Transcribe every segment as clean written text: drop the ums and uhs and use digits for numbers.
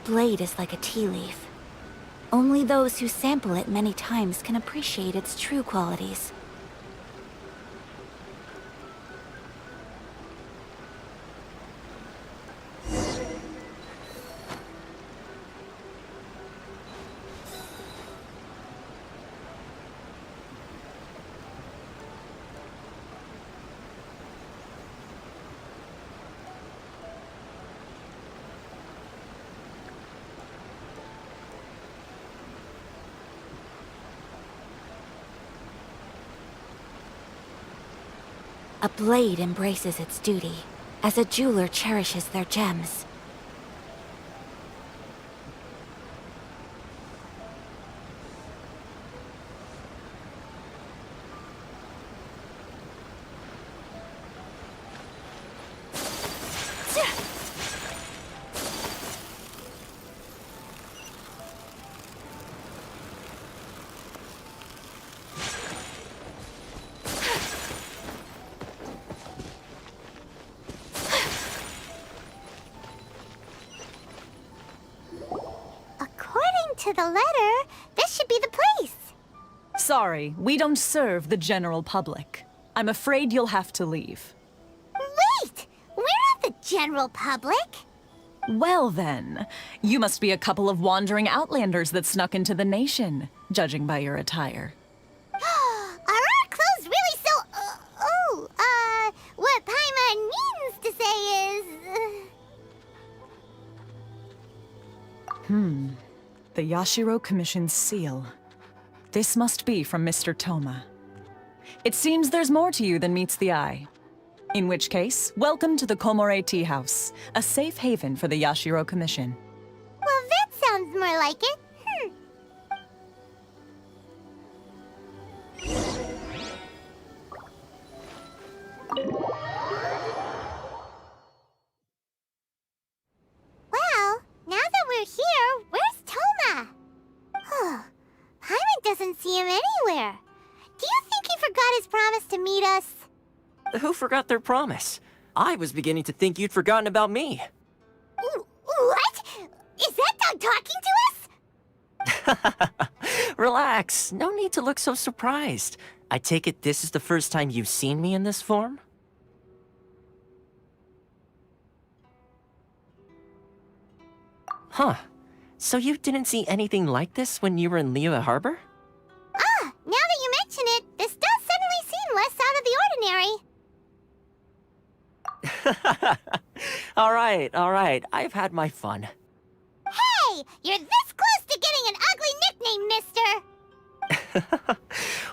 blade is like a tea leaf. Only those who sample it many times can appreciate its true qualities. A blade embraces its duty, as a jeweler cherishes their gems. To the letter, this should be the place. Sorry, we don't serve the general public. I'm afraid you'll have to leave. Wait! We're not the general public. Well then, you must be a couple of wandering outlanders that snuck into the nation, judging by your attire. Are our clothes really so... what Paimon means to say is... The Yashiro Commission's seal. This must be from Mr. Toma. It seems there's more to you than meets the eye. In which case, welcome to the Komore Tea House, a safe haven for the Yashiro Commission. Well, that sounds more like it. Well, now that we're here, where's Toma? Paimon doesn't see him anywhere. Do you think he forgot his promise to meet us? Who forgot their promise? I was beginning to think you'd forgotten about me. What? Is that dog talking to us? Relax, no need to look so surprised. I take it this is the first time you've seen me in this form? Huh. So you didn't see anything like this when you were in Liyue Harbor? Now that you mention it, this does suddenly seem less out of the ordinary. Alright, I've had my fun. Hey! You're this close to getting an ugly nickname, mister!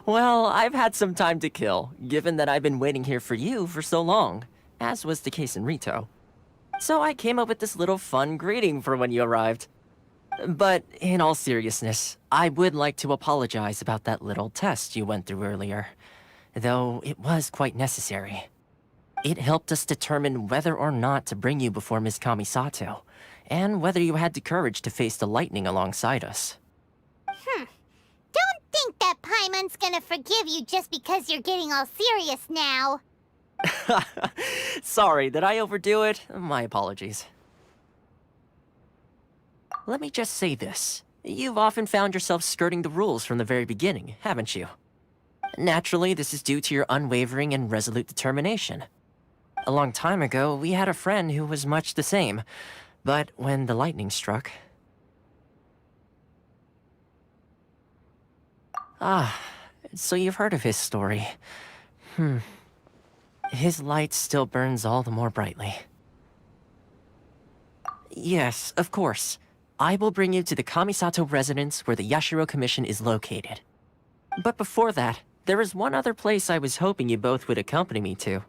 Well, I've had some time to kill, given that I've been waiting here for you for so long, as was the case in Rito. So I came up with this little fun greeting for when you arrived. But in all seriousness, I would like to apologize about that little test you went through earlier, though it was quite necessary. It helped us determine whether or not to bring you before Ms. Kamisato, and whether you had the courage to face the lightning alongside us. Don't think that Paimon's gonna forgive you just because you're getting all serious now. Sorry, did I overdo it? My apologies. Let me just say this. You've often found yourself skirting the rules from the very beginning, haven't you? Naturally, this is due to your unwavering and resolute determination. A long time ago, we had a friend who was much the same, but when the lightning struck... so you've heard of his story. His light still burns all the more brightly. Yes, of course. I will bring you to the Kamisato residence where the Yashiro Commission is located. But before that, there is one other place I was hoping you both would accompany me to.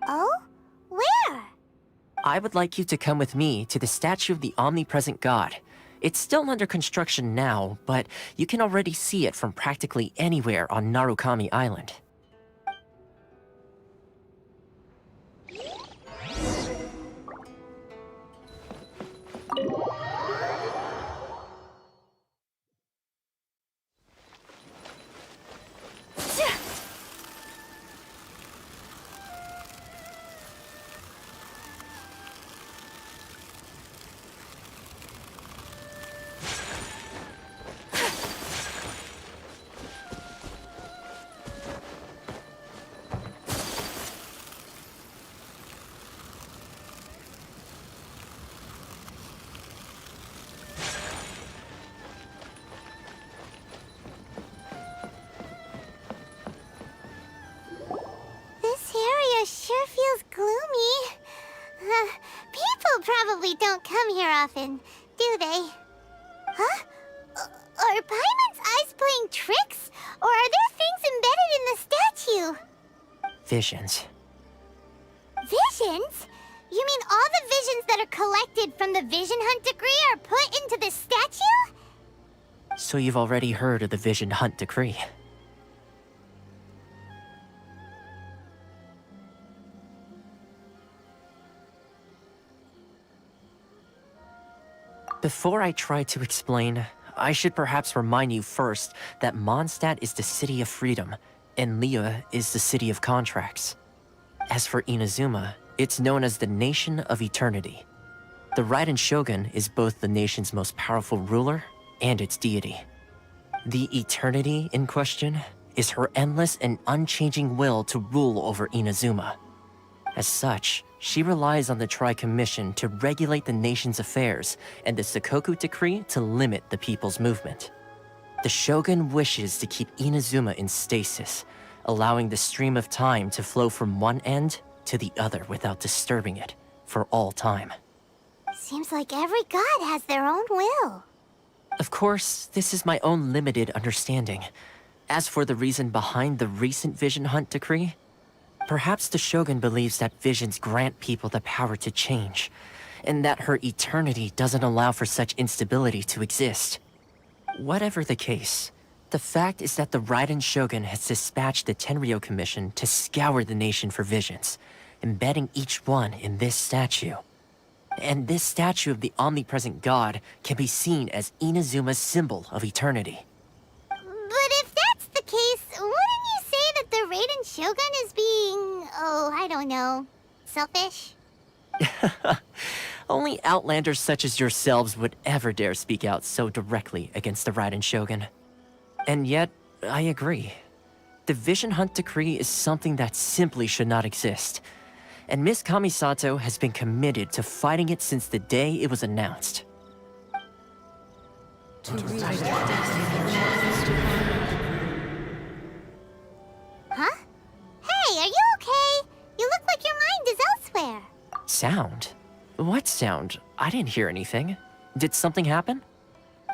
Oh? Where? I would like you to come with me to the statue of the omnipresent god. It's still under construction now, but you can already see it from practically anywhere on Narukami Island. visions. Visions? You mean all the visions that are collected from the Vision Hunt decree are put into this statue? So you've already heard of the Vision Hunt decree. Before I try to explain, I should perhaps remind you first that Mondstadt is the city of freedom, and Liyue is the city of contracts. As for Inazuma, it's known as the Nation of Eternity. The Raiden Shogun is both the nation's most powerful ruler and its deity. The Eternity in question is her endless and unchanging will to rule over Inazuma. As such, she relies on the Tri-Commission to regulate the nation's affairs and the Sakoku Decree to limit the people's movement. The Shogun wishes to keep Inazuma in stasis, allowing the stream of time to flow from one end to the other without disturbing it for all time. Seems like every god has their own will. Of course, this is my own limited understanding. As for the reason behind the recent Vision Hunt decree, perhaps the Shogun believes that visions grant people the power to change, and that her eternity doesn't allow for such instability to exist. Whatever the case, the fact is that the Raiden Shogun has dispatched the Tenryou Commission to scour the nation for visions, embedding each one in this statue. And this statue of the omnipresent god can be seen as Inazuma's symbol of eternity. But if that's the case, wouldn't you say that the Raiden Shogun is being, I don't know, selfish? Only outlanders such as yourselves would ever dare speak out so directly against the Raiden Shogun. And yet, I agree. The Vision Hunt decree is something that simply should not exist. And Miss Kamisato has been committed to fighting it since the day it was announced. Huh? Hey, are you okay? You look like your mind is elsewhere. Sound? What sound? I didn't hear anything. Did something happen?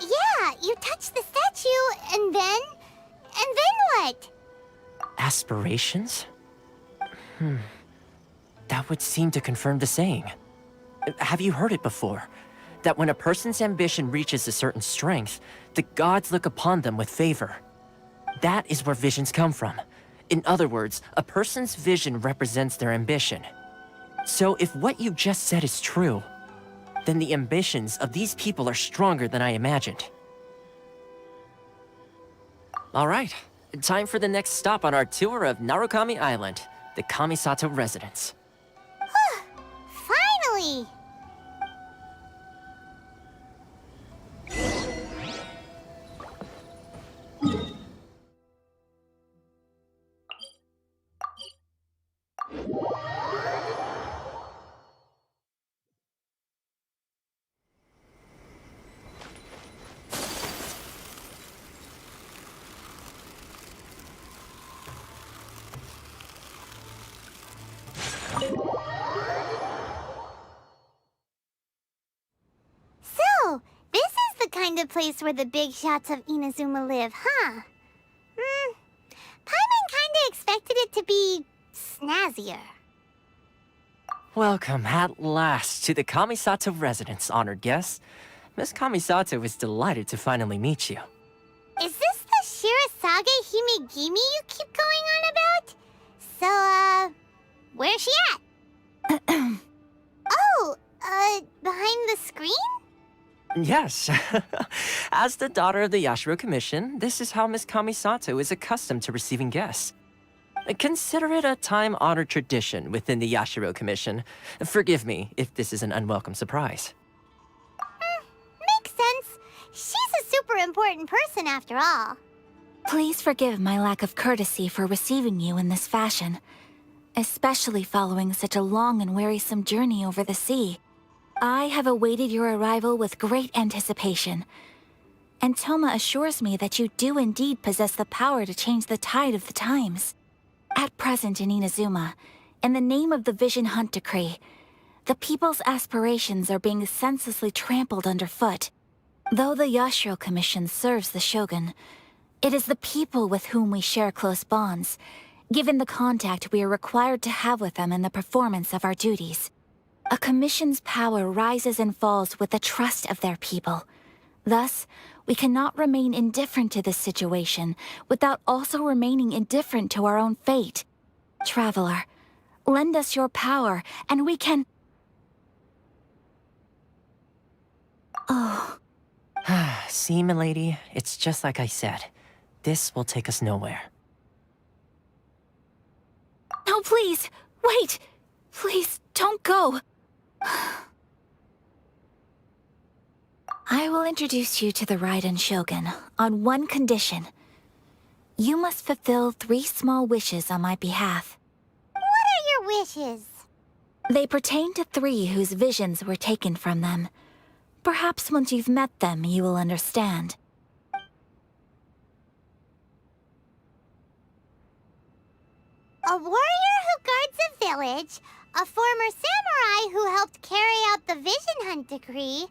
Yeah, you touched the statue, and then what? Aspirations? That would seem to confirm the saying. Have you heard it before? That when a person's ambition reaches a certain strength, the gods look upon them with favor. That is where visions come from. In other words, a person's vision represents their ambition. So if what you just said is true, then the ambitions of these people are stronger than I imagined. All right, time for the next stop on our tour of Narukami Island, the Kamisato residence. Finally! So, this is the kind of place where the big shots of Inazuma live, huh? Paimon kinda expected it to be snazzier. Welcome at last to the Kamisato residence, honored guests. Miss Kamisato is delighted to finally meet you. Is this the Shirazage Himegimi you keep going on about? So, where's she at? Behind the screen? Yes. As the daughter of the Yashiro Commission, this is how Miss Kamisato is accustomed to receiving guests. Consider it a time-honored tradition within the Yashiro Commission. Forgive me if this is an unwelcome surprise. Makes sense. She's a super important person after all. Please forgive my lack of courtesy for receiving you in this fashion, especially following such a long and wearisome journey over the sea. I have awaited your arrival with great anticipation, and Toma assures me that you do indeed possess the power to change the tide of the times. At present in Inazuma, in the name of the Vision Hunt decree, the people's aspirations are being senselessly trampled underfoot. Though the Yashiro Commission serves the Shogun, it is the people with whom we share close bonds, given the contact we are required to have with them in the performance of our duties. A commission's power rises and falls with the trust of their people. Thus, we cannot remain indifferent to this situation without also remaining indifferent to our own fate. Traveler, lend us your power, and we can... Oh. See, milady, it's just like I said. This will take us nowhere. No, please! Wait! Please, don't go! I will introduce you to the Raiden Shogun on one condition. You must fulfill 3 small wishes on my behalf. What are your wishes? They pertain to 3 whose visions were taken from them. Perhaps once you've met them, you will understand. A warrior who guards a village, a former samurai who helped carry out the Vision Hunt decree,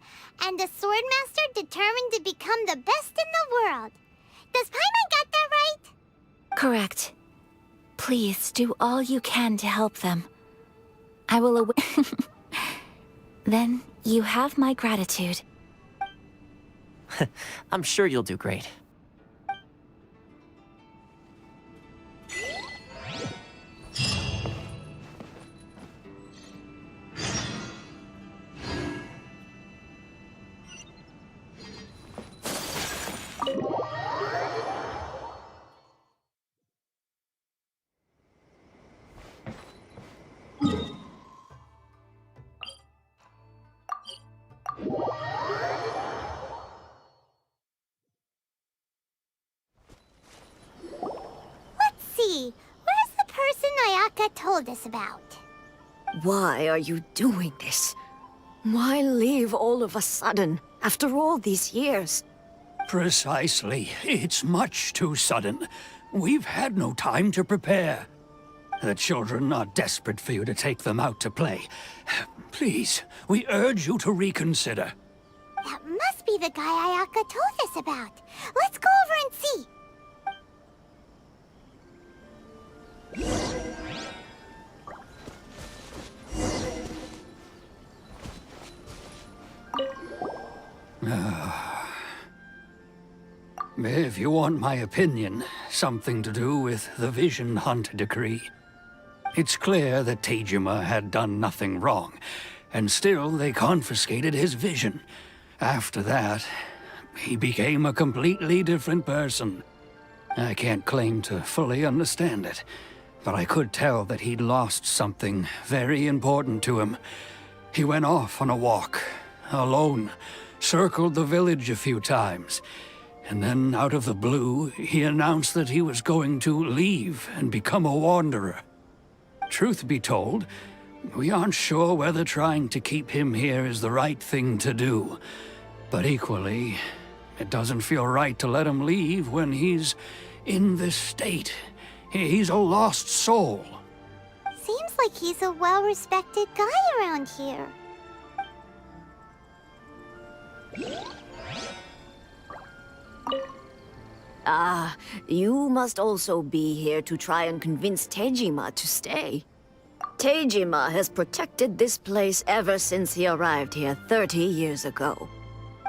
and a swordmaster determined to become the best in the world. Does Paimon got that right? Correct. Please do all you can to help them. I will Then you have my gratitude. I'm sure you'll do great. Let's see. Where's the person Ayaka told us about? Why are you doing this? Why leave all of a sudden, after all these years? Precisely. It's much too sudden. We've had no time to prepare. The children are desperate for you to take them out to play. Please, we urge you to reconsider. That must be the guy Ayaka told us about. Let's go over and see. If you want my opinion, something to do with the Vision Hunt decree. It's clear that Tejima had done nothing wrong, and still they confiscated his vision. After that, he became a completely different person. I can't claim to fully understand it, but I could tell that he'd lost something very important to him. He went off on a walk, alone, circled the village a few times, and then out of the blue, he announced that he was going to leave and become a wanderer. Truth be told, we aren't sure whether trying to keep him here is the right thing to do. But equally, it doesn't feel right to let him leave when he's in this state. He's a lost soul. Seems like he's a well-respected guy around here. Ah, you must also be here to try and convince Tejima to stay. Tejima has protected this place ever since he arrived here 30 years ago.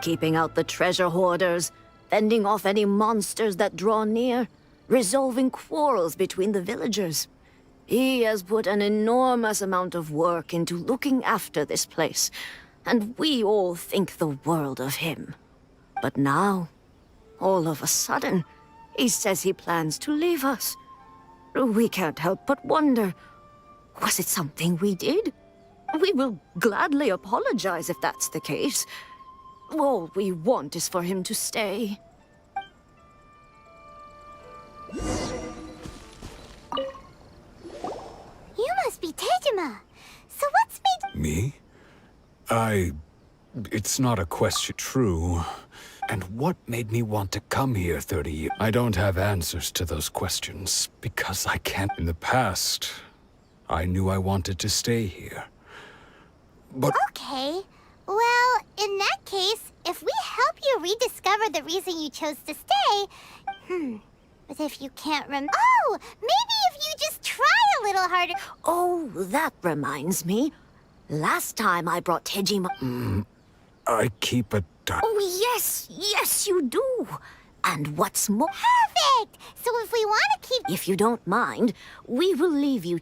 Keeping out the treasure hoarders, fending off any monsters that draw near, resolving quarrels between the villagers. He has put an enormous amount of work into looking after this place, and we all think the world of him. But now, all of a sudden, he says he plans to leave us. We can't help but wonder, was it something we did? We will gladly apologize if that's the case. All we want is for him to stay. You must be Tejima. So what's made... Me? It's not a question. True. And what made me want to come here 30 years? I don't have answers to those questions, because I can't. In the past, I knew I wanted to stay here. But... Okay. Well, in that case, if we help you rediscover the reason you chose to stay... But if you can't Oh! Maybe if you a little harder. Oh, that reminds me. Last time I brought Tejima... I keep a duck. Oh, yes, you do. And what's more... Perfect! So if we want to keep... If you don't mind, we will leave you...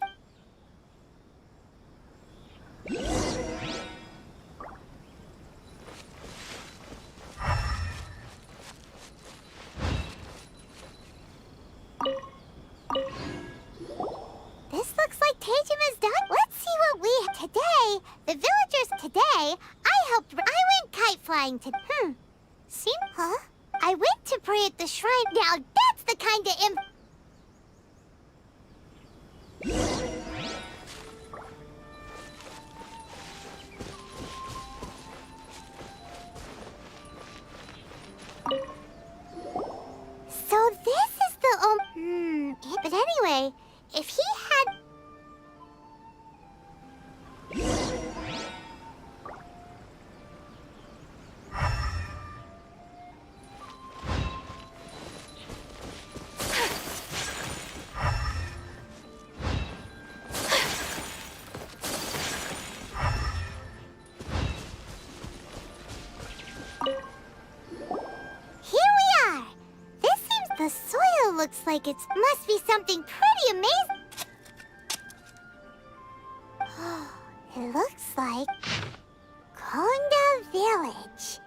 This looks like Teijima's done. Let's see what we have today. The villagers today. I went kite flying to. See? Huh? I went to pray at the shrine. Now that's the kind of So this is the But anyway, if he had. Here we are. This seems the soil looks like it must be something pretty amazing. It looks like Konda Village.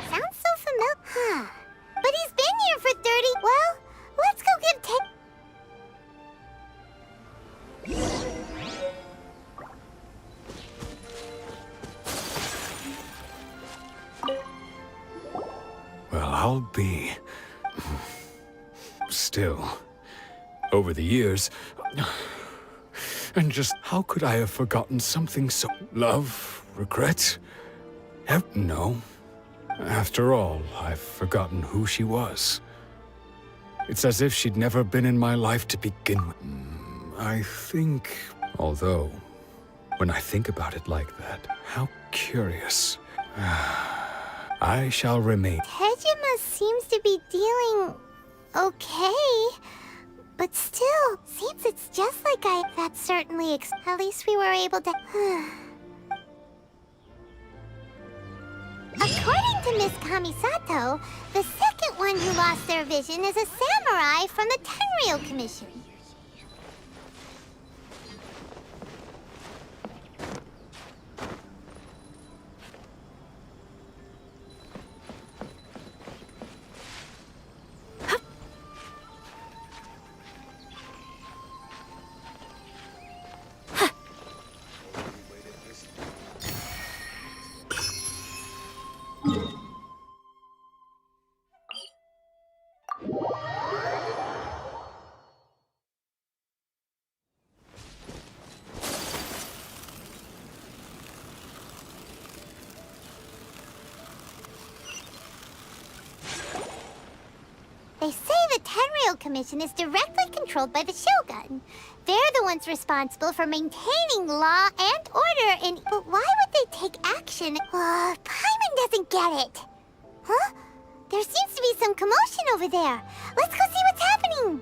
Sounds so familiar. Huh. But he's been here for 30. Well, let's go give Well, I'll be... Still, over the years... And just how could I have forgotten something so... Love? Regret? No. After all, I've forgotten who she was. It's as if she'd never been in my life to begin with. I think... Although, when I think about it like that, how curious. I shall remain. Tejima seems to be dealing okay. But still, seems it's just like that's certainly at least we were able to... According to Miss Kamisato, the second one who lost their vision is a samurai from the Tenryou Commission. They say the Tenryou Commission is directly controlled by the Shogun. They're the ones responsible for maintaining law and order in... But why would they take action? Paimon doesn't get it. Huh? There seems to be some commotion over there. Let's go see what's happening.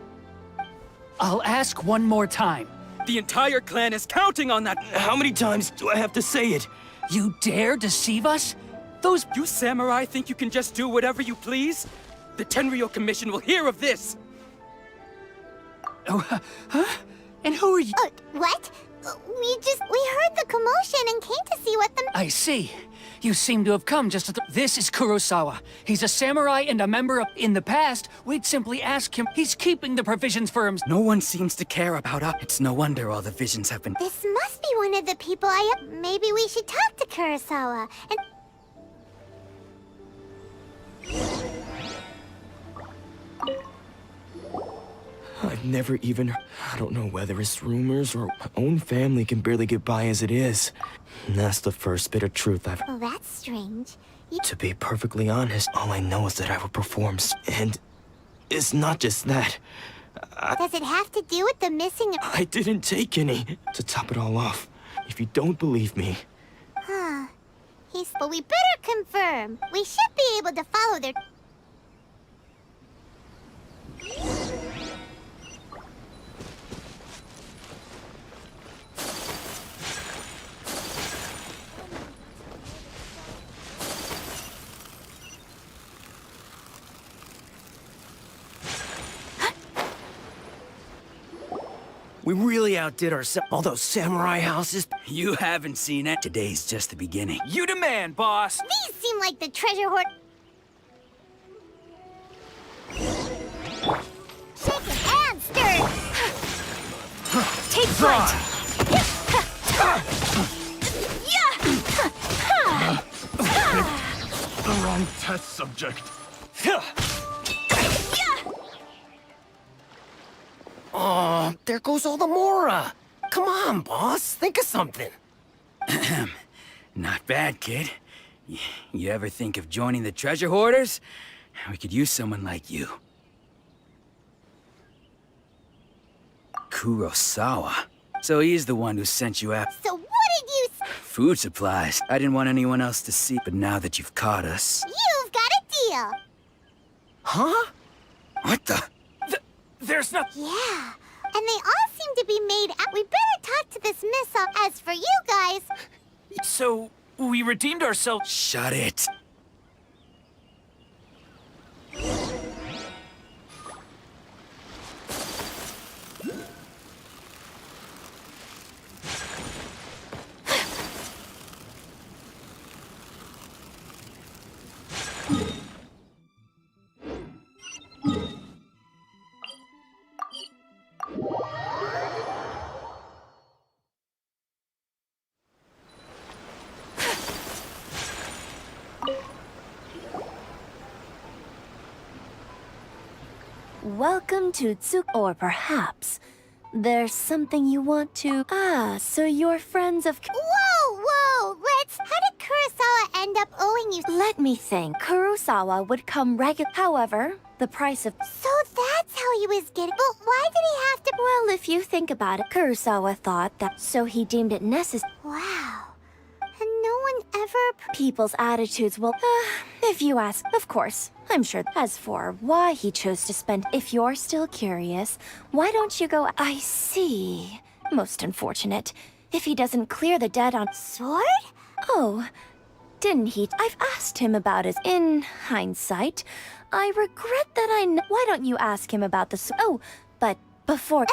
I'll ask one more time. The entire clan is counting on that. How many times do I have to say it? You dare deceive us? Those... You samurai think you can just do whatever you please? The Tenryou Commission will hear of this! Oh, huh? And who are you? What? We heard the commotion and came to see what the... I see. You seem to have come just at the... This is Kurosawa. He's a samurai and a member of... In the past, we'd simply ask him. He's keeping the provisions for him. No one seems to care about us. It's no wonder all the visions have been... This must be one of the people Maybe we should talk to Kurosawa and... I've never even... I don't know whether it's rumors or my own family can barely get by as it is. And that's the first bit of truth I've... Oh, that's strange. To be perfectly honest, all I know is that I will perform and it's not just that. Does it have to do with the missing... I didn't take any. To top it all off, if you don't believe me... Huh. But we better confirm. We should be able to follow their... We really outdid ourselves. All those samurai houses. You haven't seen it. Today's just the beginning. You demand, boss! These seem like the treasure hoard. Shaken and stirred. Take flight! The wrong test subject. Oh, there goes all the Mora. Come on, boss. Think of something. Not bad, kid. You ever think of joining the treasure hoarders? We could use someone like you. Kurosawa. So he's the one who sent you out. So what did you Food supplies. I didn't want anyone else to see, but now that you've caught us... You've got a deal. Huh? What the? There's no... Yeah. And they all seem to be made out. We better talk to this missile. As for you guys... So, we redeemed ourselves. Shut it. Welcome to Tsuk, or perhaps there's something you want to... Ah, so you're friends of... Whoa! Let's... How did Kurosawa end up owing you... Let me think. Kurosawa would come regular... However, the price of... So that's how he was getting... But why did he have to... Well, if you think about it, Kurosawa thought that... So he deemed it necessary... Wow. And no one ever... People's attitudes will... if you ask, of course. I'm sure. As for why he chose to spend... If you're still curious, why don't you go... I see. Most unfortunate. If he doesn't clear the debt on... Sword? Oh, didn't he? I've asked him about his... In hindsight, I regret that Why don't you ask him about the... Oh, but before...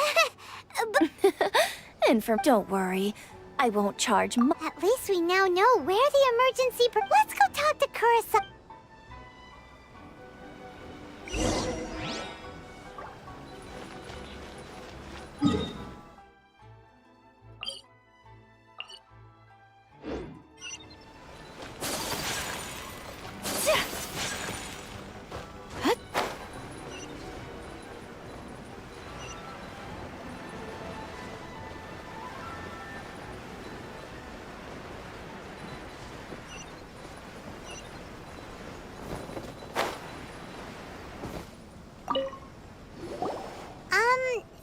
Don't worry. I won't charge At least we now know where the emergency... Let's go talk to Kurosawa.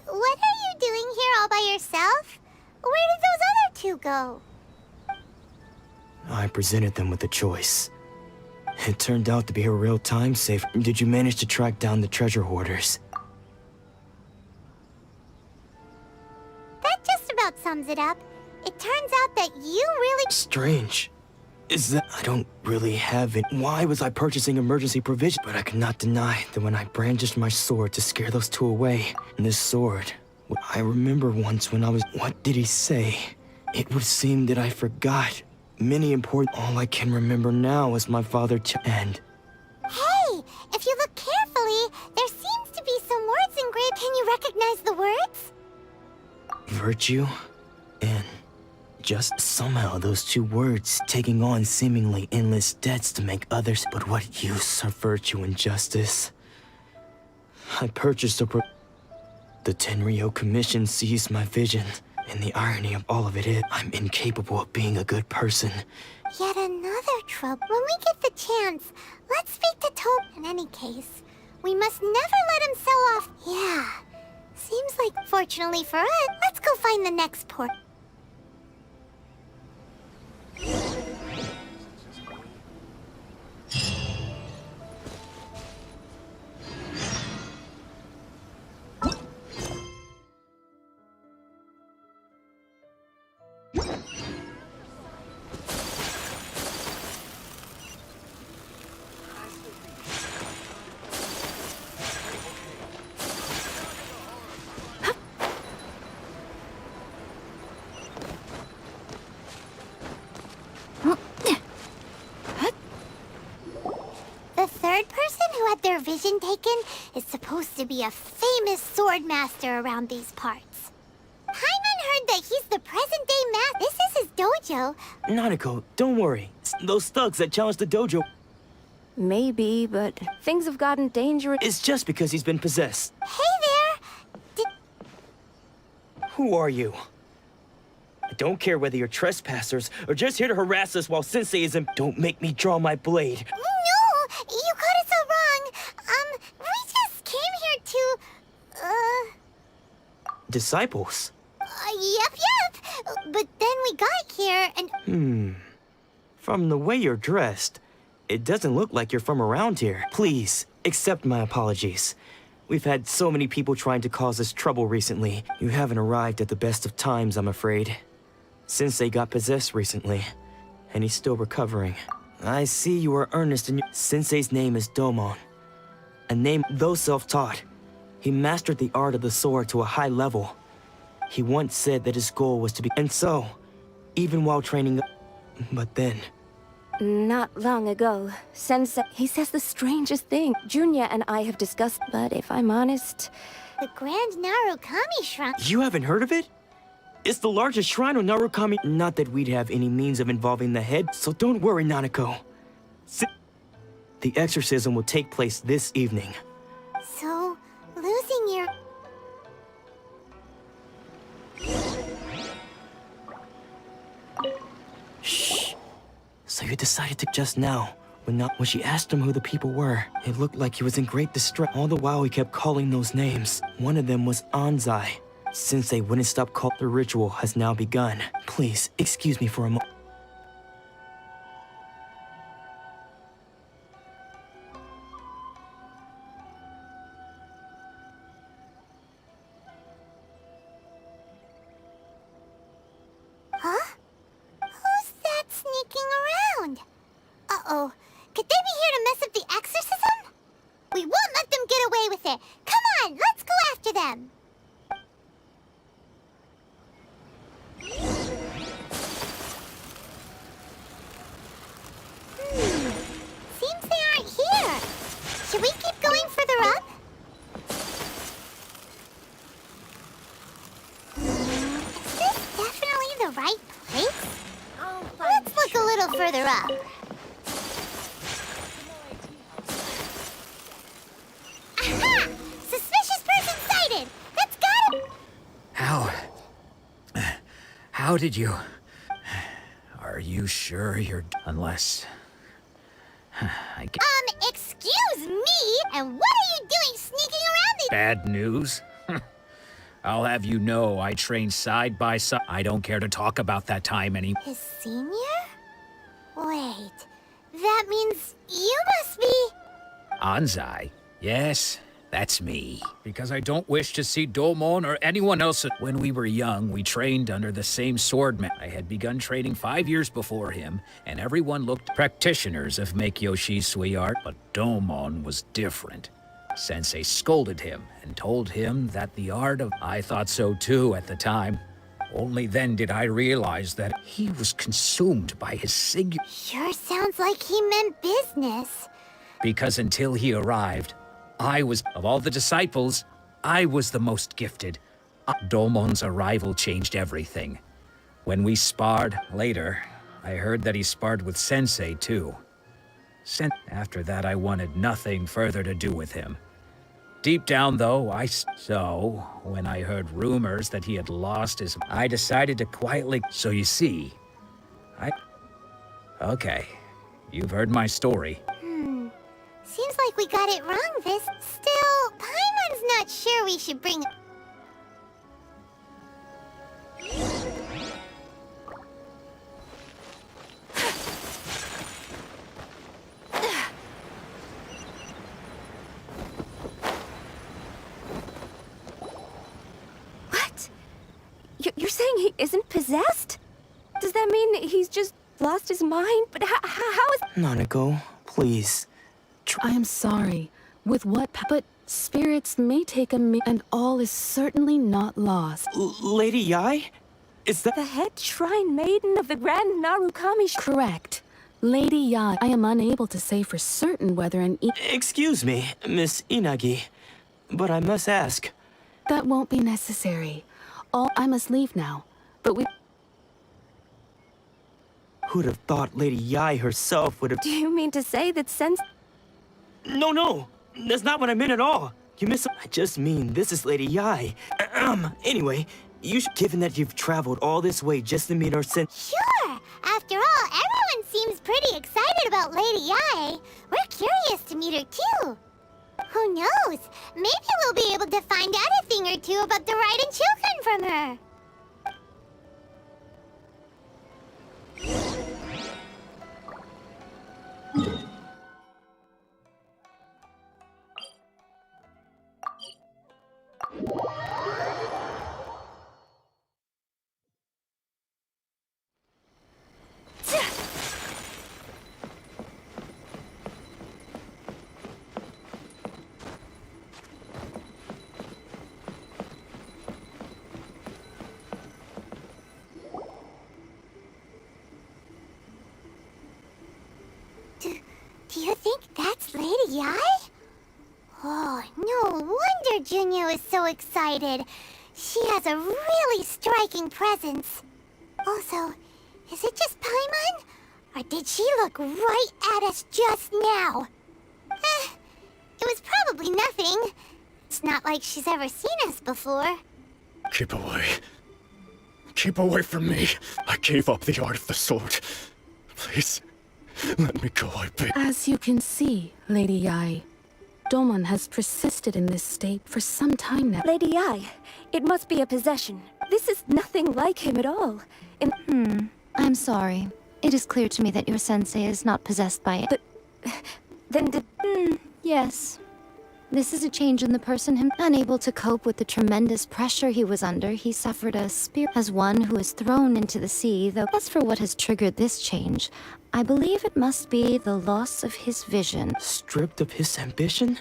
What are you doing here all by yourself? Where did those other two go? I presented them with a choice. It turned out to be a real time saver. Did you manage to track down the treasure hoarders? That just about sums it up. It turns out that you really... Strange. Is that I don't really have it. Why was I purchasing emergency provision? But I could not deny that when I brandished my sword to scare those two away, and this sword, what I remember once when I was... What did he say? It would seem that I forgot many important... All I can remember now is my father and... Hey! If you look carefully, there seems to be some words engraved. Can you recognize the words? Virtue and... Just somehow those two words taking on seemingly endless debts to make others. But what use are virtue and justice? I purchased a The Tenryo Commission seized my vision, and the irony of all of it is I'm incapable of being a good person. Yet another trouble. When we get the chance, let's speak to Tob. In any case, we must never let him sell off. Yeah. Seems like, fortunately for us, let's go find the next port. person who had their vision taken is supposed to be a famous sword master around these parts. Paimon heard that he's the present-day master. This is his dojo. Nanako, don't worry. Those thugs that challenged the dojo... Maybe, but things have gotten dangerous. It's just because he's been possessed. Hey there! Who are you? I don't care whether you're trespassers or just here to harass us while Sensei is in... Don't make me draw my blade. No! You got it so wrong. We just came here to... Disciples? Yep. But then we got here and... From the way you're dressed, it doesn't look like you're from around here. Please, accept my apologies. We've had so many people trying to cause us trouble recently. You haven't arrived at the best of times, I'm afraid. Sensei got possessed recently, and he's still recovering. I see you are earnest in your... Sensei's name is Domon. A name, though self-taught. He mastered the art of the sword to a high level. He once said that his goal was to be... And so, even while training... But then... Not long ago, Sensei, he says the strangest thing. Junya and I have discussed, but if I'm honest... The Grand Narukami Shrine... You haven't heard of it? It's the largest shrine on Narukami. Not that we'd have any means of involving the head, so don't worry, Nanako. The exorcism will take place this evening. So, losing your... Shh. So you decided to just now, when she asked him who the people were, it looked like he was in great distress. All the while he kept calling those names. One of them was Anzai. Sensei wouldn't stop calling. The ritual has now begun. Please, excuse me for a moment. Huh? Who's that sneaking around? Uh-oh. Could they be here to mess up the exorcism? We won't let them get away with it. Come on, let's go after them. Seems they aren't here. Should we keep going further up? Is this definitely the right place? Let's look a little further up. Aha! Suspicious person sighted! That's got him! How did you... Are you sure you're... Unless... Excuse me? And what are you doing sneaking around the... Bad news? I'll have you know I trained side by side. I don't care to talk about that time anymore. His senior? Wait, that means you must be... Anzai? Yes, that's me. Because I don't wish to see Domon or anyone else. When we were young, we trained under the same swordman. I had begun training 5 years before him, and everyone looked practitioners of Meikyoshi Sui art, but Domon was different. Sensei scolded him and told him that the art of... I thought so too at the time. Only then did I realize that he was consumed by his singular... Sure sounds like he meant business. Because until he arrived, I was... Of all the disciples, I was the most gifted. Domon's arrival changed everything. When we sparred later, I heard that he sparred with Sensei too. After that, I wanted nothing further to do with him. Deep down, though, So, when I heard rumors that he had lost his... I decided to quietly... So you see, Okay, you've heard my story. Seems like we got it wrong this... Still, Paimon's not sure we should bring... You're saying he isn't possessed? Does that mean he's just lost his mind? But how is... Nanako, please. I am sorry. With what... But spirits may take a and all is certainly not lost. Lady Yai? Is that... The head shrine maiden of the Grand Narukami... Correct. Lady Yai, I am unable to say for certain whether an Excuse me, Miss Inagi, but I must ask. That won't be necessary. I must leave now, but we... Who'd have thought Lady Yai herself would have... Do you mean to say that since... No, that's not what I meant at all. You miss... I just mean this is Lady Yai. Anyway, given that you've traveled all this way just to meet her Sure! After all, everyone seems pretty excited about Lady Yai. We're curious to meet her too. Who knows? Maybe we'll be able to find out a thing or two about the Raiden children from her. Do you think that's Lady Yai? Oh, no wonder Junya is so excited. She has a really striking presence. Also, is it just Paimon? Or did she look right at us just now? It was probably nothing. It's not like she's ever seen us before. Keep away. Keep away from me. I gave up the art of the sword. Please, let me go, I beg. As you can see, Lady Yai, Domon has persisted in this state for some time now. Lady Yai, it must be a possession. This is nothing like him at all. I'm sorry. It is clear to me that your sensei is not possessed by it. But... then did... Yes. This is a change in the person him. Unable to cope with the tremendous pressure he was under, he suffered a spirit as one who is thrown into the sea, though as for what has triggered this change, I believe it must be the loss of his vision. Stripped of his ambition?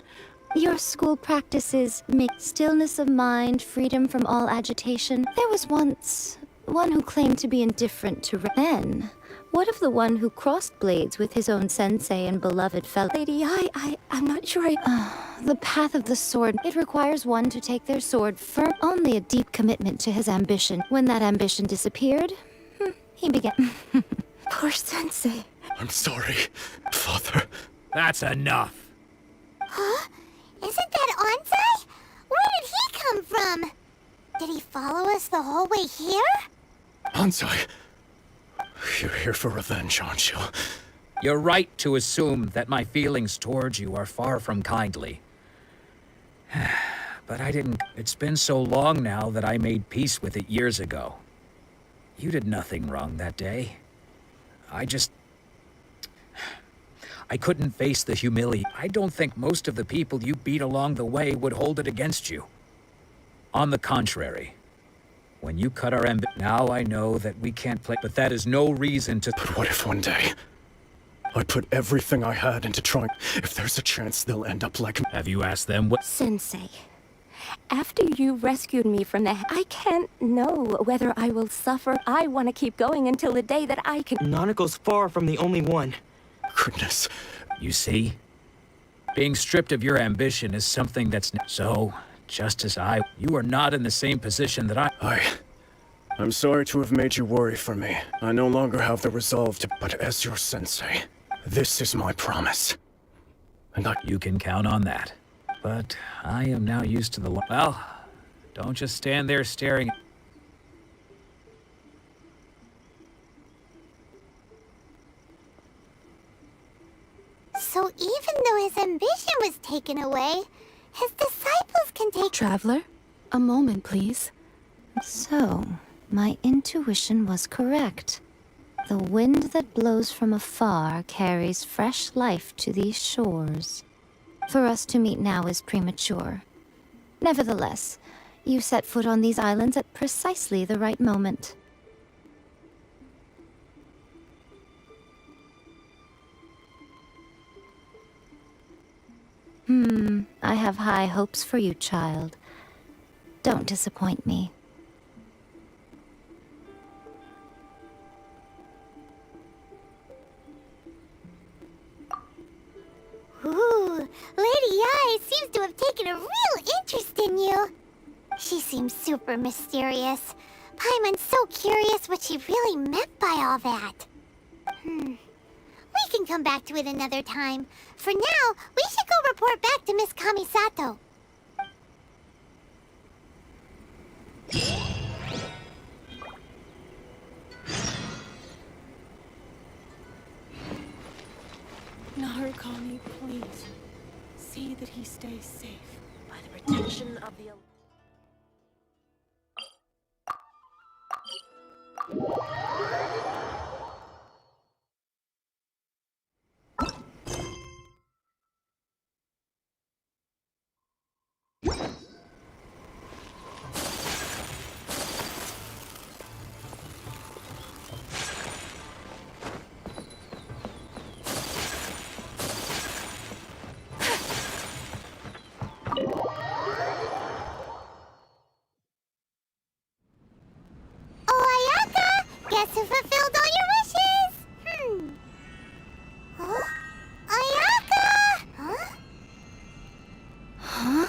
Your school practices make stillness of mind, freedom from all agitation. There was once one who claimed to be indifferent to then. What of the one who crossed blades with his own sensei and beloved fellow? Lady Yai, I'm not sure The path of the sword. It requires one to take their sword firm. Only a deep commitment to his ambition. When that ambition disappeared, he began... Poor sensei. I'm sorry, Father. That's enough. Huh? Isn't that Onsai? Where did he come from? Did he follow us the whole way here? Ansai, you're here for revenge, aren't you? You're right to assume that my feelings towards you are far from kindly. But I didn't... It's been so long now that I made peace with it years ago. You did nothing wrong that day. I couldn't face the humiliation. I don't think most of the people you beat along the way would hold it against you. On the contrary, when you cut our now I know that we can't play, but that is no reason to... But what if one day I put everything I had into trying? If there's a chance they'll end up like... Have you asked them what... Sensei, after you rescued me from the... I can't know whether I will suffer. I want to keep going until the day that I can... Nanako's far from the only one. Goodness. You see? Being stripped of your ambition is something that's... So, just as you are not in the same position that I'm sorry to have made you worry for me. I no longer have the resolve to... But as your sensei, this is my promise. And You can count on that. But I am now used to the... Well, don't just stand there staring... So even though his ambition was taken away, his disciples can take... Traveler, a moment, please. So, my intuition was correct. The wind that blows from afar carries fresh life to these shores. For us to meet now is premature. Nevertheless, you set foot on these islands at precisely the right moment. I have high hopes for you, child. Don't disappoint me. Samurai seems to have taken a real interest in you. She seems super mysterious. Paimon's so curious what she really meant by all that. We can come back to it another time. For now, we should go report back to Miss Kamisato. Narukami, please. See that he stays safe. By the protection of the... Oh, Ayaka! Guess who fulfilled all your wishes? Huh? Ayaka! Huh? Huh?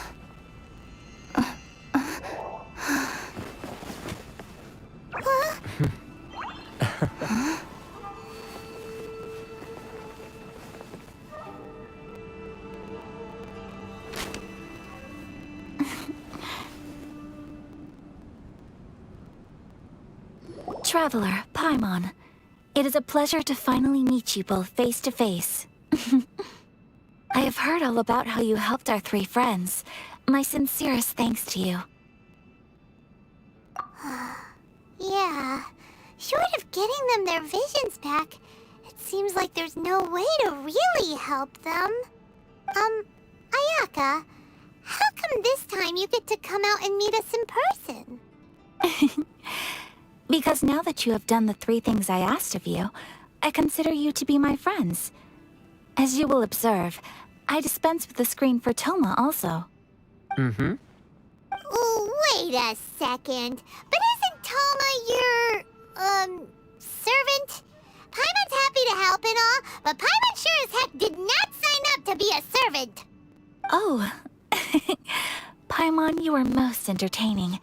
Traveler, Paimon. It is a pleasure to finally meet you both face to face. I have heard all about how you helped our three friends. My sincerest thanks to you. Yeah. Short of getting them their visions back, it seems like there's no way to really help them. Ayaka, how come this time you get to come out and meet us in person? Because now that you have done the 3 things I asked of you, I consider you to be my friends. As you will observe, I dispense with the screen for Toma also. Wait a second. But isn't Toma your, servant? Paimon's happy to help and all, but Paimon sure as heck did not sign up to be a servant. Oh. Paimon, you are most entertaining.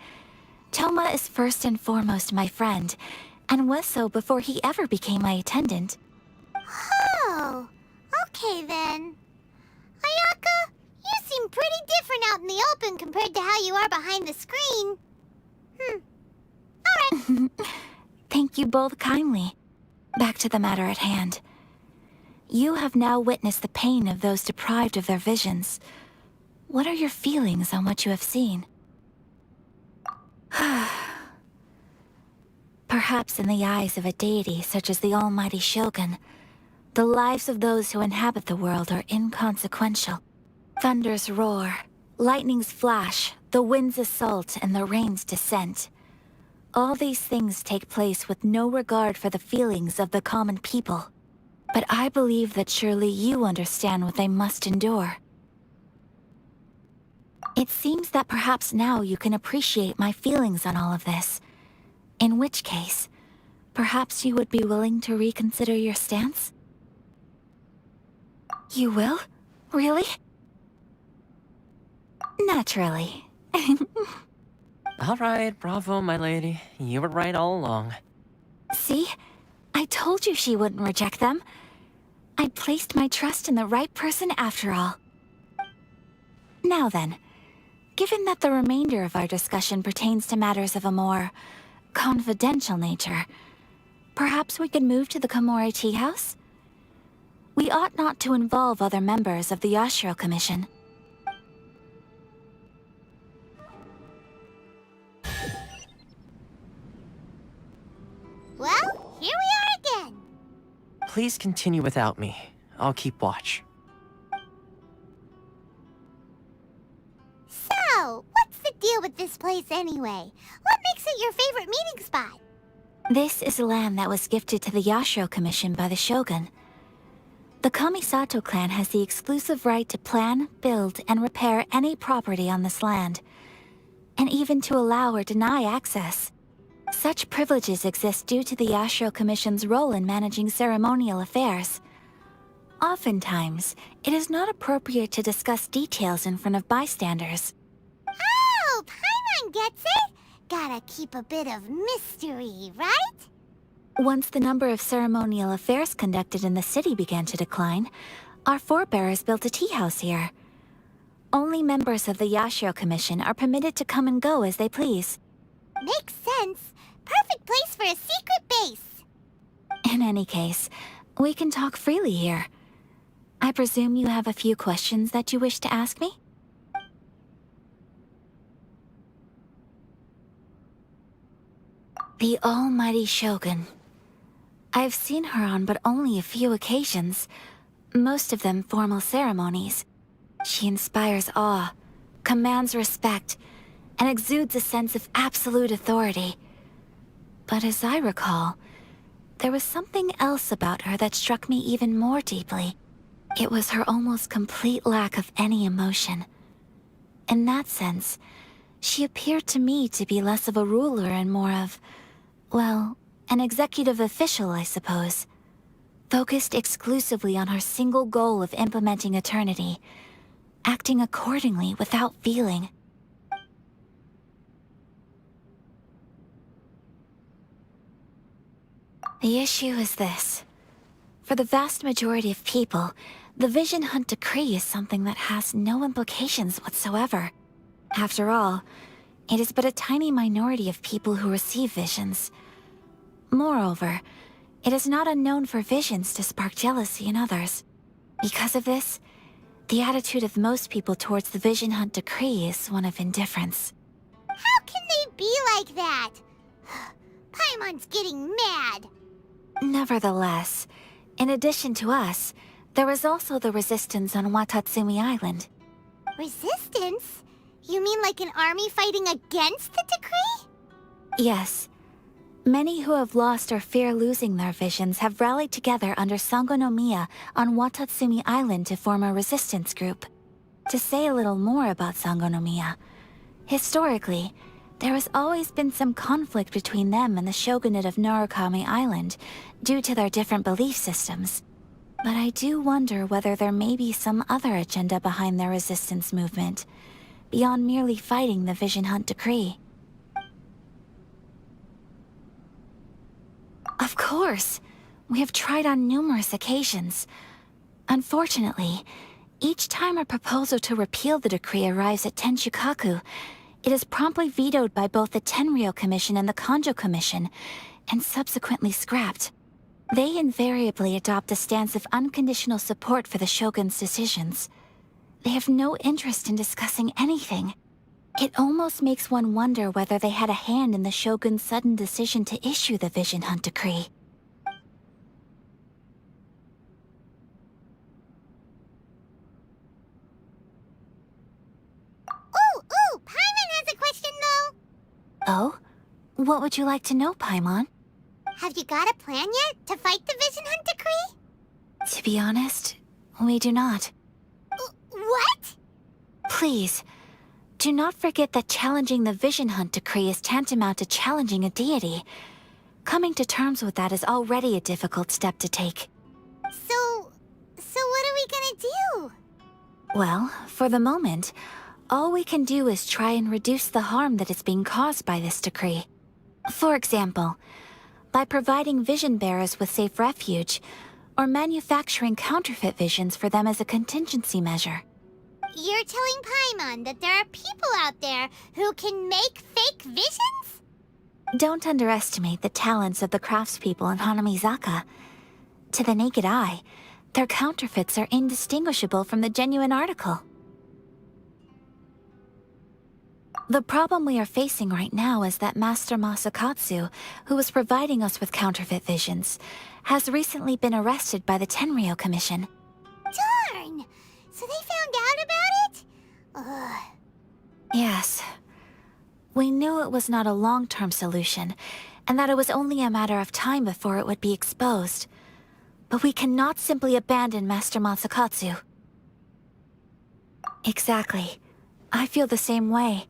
Toma is first and foremost my friend, and was so before he ever became my attendant. Oh, okay then. Ayaka, you seem pretty different out in the open compared to how you are behind the screen. Alright. Thank you both kindly. Back to the matter at hand. You have now witnessed the pain of those deprived of their visions. What are your feelings on what you have seen? Perhaps in the eyes of a deity such as the almighty Shogun, the lives of those who inhabit the world are inconsequential. Thunders roar, lightnings flash, the winds assault, and the rains descent. All these things take place with no regard for the feelings of the common people. But I believe that surely you understand what they must endure. It seems that perhaps now you can appreciate my feelings on all of this. In which case, perhaps you would be willing to reconsider your stance? You will? Really? Naturally. Alright, bravo, my lady. You were right all along. See? I told you she wouldn't reject them. I placed my trust in the right person after all. Now then, given that the remainder of our discussion pertains to matters of a more confidential nature, perhaps we could move to the Komore Tea House? We ought not to involve other members of the Yashiro Commission. Well, here we are again. Please continue without me. I'll keep watch. So, what's the deal with this place anyway? What makes it your favorite meeting spot? This is land that was gifted to the Yashiro Commission by the Shogun. The Kamisato clan has the exclusive right to plan, build, and repair any property on this land, and even to allow or deny access. Such privileges exist due to the Yashiro Commission's role in managing ceremonial affairs. Oftentimes, it is not appropriate to discuss details in front of bystanders. Oh, Paimon gets it! Gotta keep a bit of mystery, right? Once the number of ceremonial affairs conducted in the city began to decline, our forebears built a tea house here. Only members of the Yashiro Commission are permitted to come and go as they please. Makes sense. Perfect place for a secret base. In any case, we can talk freely here. I presume you have a few questions that you wish to ask me? The almighty Shogun. I've seen her on but only a few occasions, most of them formal ceremonies. She inspires awe, commands respect, and exudes a sense of absolute authority. But as I recall, there was something else about her that struck me even more deeply. It was her almost complete lack of any emotion. In that sense, she appeared to me to be less of a ruler and more of, well, an executive official, I suppose. Focused exclusively on her single goal of implementing eternity, acting accordingly without feeling. The issue is this. For the vast majority of people, the Vision Hunt Decree is something that has no implications whatsoever. After all, it is but a tiny minority of people who receive visions. Moreover, it is not unknown for visions to spark jealousy in others. Because of this, the attitude of most people towards the Vision Hunt Decree is one of indifference. How can they be like that? Paimon's getting mad. Nevertheless, in addition to us, there is also the resistance on Watatsumi Island. Resistance? You mean like an army fighting against the decree? Yes. Many who have lost or fear losing their visions have rallied together under Sangonomiya on Watatsumi Island to form a resistance group. To say a little more about Sangonomiya, historically, there has always been some conflict between them and the shogunate of Narukami Island due to their different belief systems. But I do wonder whether there may be some other agenda behind their resistance movement, beyond merely fighting the Vision Hunt Decree. Of course! We have tried on numerous occasions. Unfortunately, each time a proposal to repeal the decree arrives at Tenshukaku, it is promptly vetoed by both the Tenryou Commission and the Kanjo Commission, and subsequently scrapped. They invariably adopt a stance of unconditional support for the Shogun's decisions. They have no interest in discussing anything. It almost makes one wonder whether they had a hand in the Shogun's sudden decision to issue the Vision Hunt Decree. Ooh, Paimon has a question though. Oh? What would you like to know, Paimon? Have you got a plan yet to fight the Vision Hunt Decree? To be honest, we do not. What? Please, do not forget that challenging the Vision Hunt Decree is tantamount to challenging a deity. Coming to terms with that is already a difficult step to take. So what are we gonna do? Well, for the moment, all we can do is try and reduce the harm that is being caused by this decree. For example, by providing vision bearers with safe refuge, or manufacturing counterfeit visions for them as a contingency measure. You're telling Paimon that there are people out there who can make fake visions? Don't underestimate the talents of the craftspeople in Hanamizaka. To the naked eye, their counterfeits are indistinguishable from the genuine article. The problem we are facing right now is that Master Masakatsu, who was providing us with counterfeit visions, has recently been arrested by the Tenryou Commission. Darn! So they found out about it? Ugh. Yes. We knew it was not a long-term solution, and that it was only a matter of time before it would be exposed. But we cannot simply abandon Master Masakatsu. Exactly. I feel the same way.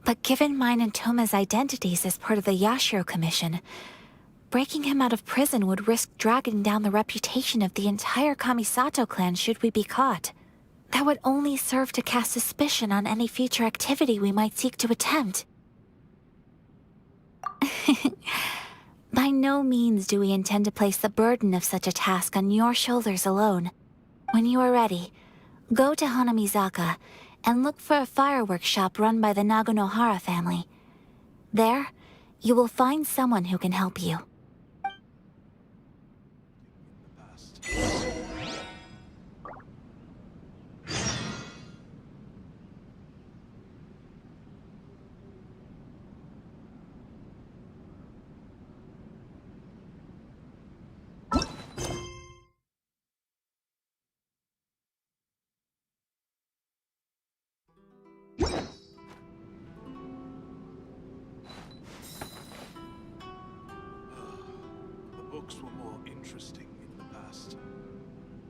But given mine and Toma's identities as part of the Yashiro Commission, Breaking him out of prison would risk dragging down the reputation of the entire Kamisato clan should we be caught. That would only serve to cast suspicion on any future activity we might seek to attempt. By no means do we intend to place the burden of such a task on your shoulders alone. When you are ready, go to Hanamizaka and look for a fireworks shop run by the Naganohara family. There, you will find someone who can help you. The books were more interesting in the past.